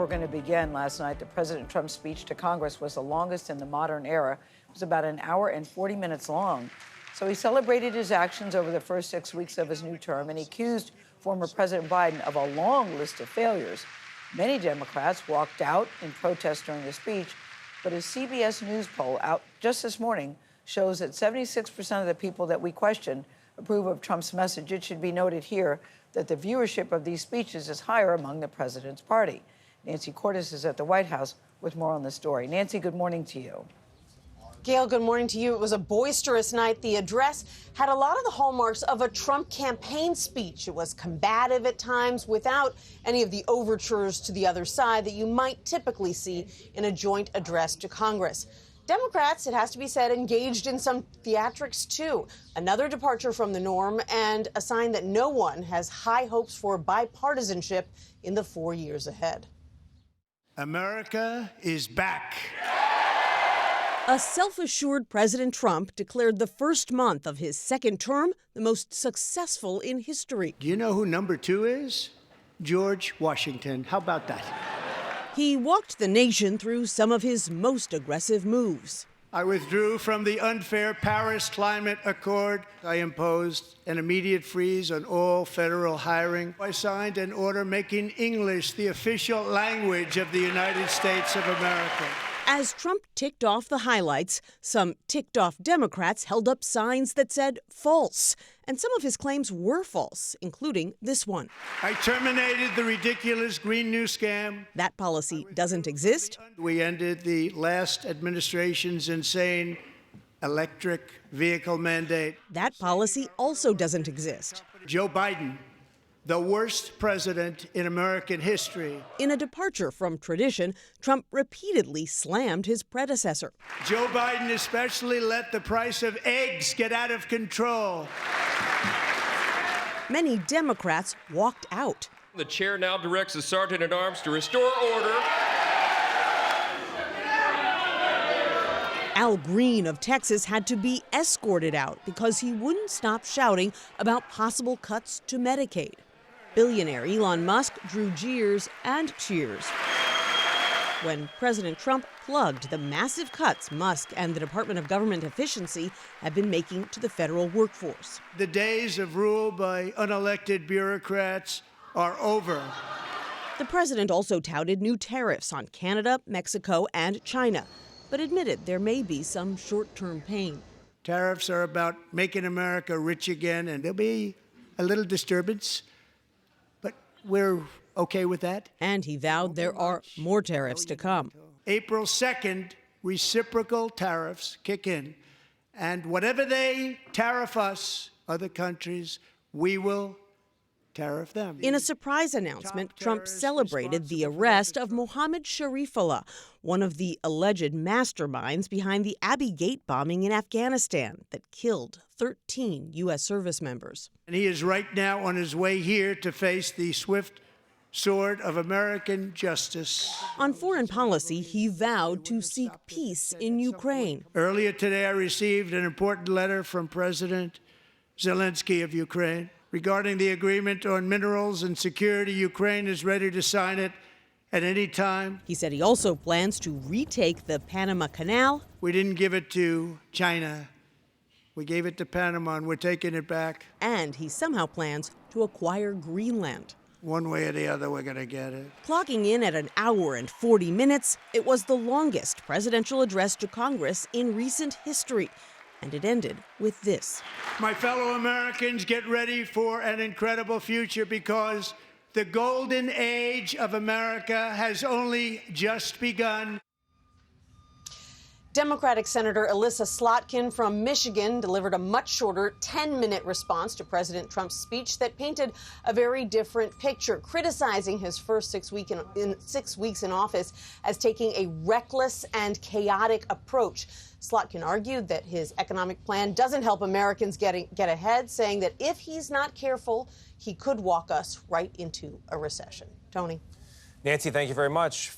we're going to begin. Last night, the President Trump's speech to Congress was the longest in the modern era. It was about an hour and 40 minutes long. So he celebrated his actions over the first 6 weeks of his new term and accused former President Biden of a long list of failures. Many Democrats walked out in protest during the speech, but a CBS News poll out just this morning shows that 76% of the people that we questioned approve of Trump's message. It should be noted here that the viewership of these speeches is higher among the president's party. Nancy Cordes is at the White House with more on the story. Nancy, good morning to you. Gayle, good morning to you. It was a boisterous night. The address had a lot of the hallmarks of a Trump campaign speech. It was combative at times without any of the overtures to the other side that you might typically see in a joint address to Congress. Democrats, it has to be said, engaged in some theatrics, too. Another departure from the norm and a sign that no one has high hopes for bipartisanship in the 4 years ahead. America is back. A self-assured President Trump declared the first month of his second term the most successful in history. Do you know who number 2 is? George Washington. How about that? He walked the nation through some of his most aggressive moves. I withdrew from the unfair Paris Climate Accord. I imposed an immediate freeze on all federal hiring. I signed an order making English the official language of the United States of America. As Trump ticked off the highlights, some ticked-off Democrats held up signs that said false. And some of his claims were false, including this one. I terminated the ridiculous Green New Scam. That policy doesn't exist. We ended the last administration's insane electric vehicle mandate. That policy also doesn't exist. Joe Biden, the worst president in American history. In a departure from tradition, Trump repeatedly slammed his predecessor. Joe Biden especially let the price of eggs get out of control. Many Democrats walked out. The chair now directs the sergeant at arms to restore order. Al Green of Texas had to be escorted out because he wouldn't stop shouting about possible cuts to Medicaid. Billionaire Elon Musk drew jeers and cheers when President Trump plugged the massive cuts Musk and the Department of Government Efficiency have been making to the federal workforce. The days of rule by unelected bureaucrats are over. The president also touted new tariffs on Canada, Mexico, and China, but admitted there may be some short-term pain. Tariffs are about making America rich again, and there'll be a little disturbance, but we're okay with that. And he vowed there are more tariffs to come. April 2nd, reciprocal tariffs kick in, and whatever they tariff us, other countries, we will tariff them. In a surprise announcement, Trump celebrated the arrest of Mohammed Sharifullah, one of the alleged masterminds behind the Abbey Gate bombing in Afghanistan that killed 13 U.S. service members. And he is right now on his way here to face the swift sword of American justice. On foreign policy, he vowed to seek peace in Ukraine. Earlier today, I received an important letter from President Zelensky of Ukraine regarding the agreement on minerals and security. Ukraine is ready to sign it at any time. He said he also plans to retake the Panama Canal. We didn't give it to China. We gave it to Panama, and we're taking it back. And he somehow plans to acquire Greenland. One way or the other, we're going to get it. Clocking in at an hour and 40 minutes, it was the longest presidential address to Congress in recent history. And it ended with this. My fellow Americans, get ready for an incredible future, because the golden age of America has only just begun. Democratic Senator Elissa Slotkin from Michigan delivered a much shorter 10-minute response to President Trump's speech that painted a very different picture, criticizing his first 6 weeks in office as taking a reckless and chaotic approach. Slotkin argued that his economic plan doesn't help Americans get ahead, saying that if he's not careful, he could walk us right into a recession. Tony. Nancy, thank you very much.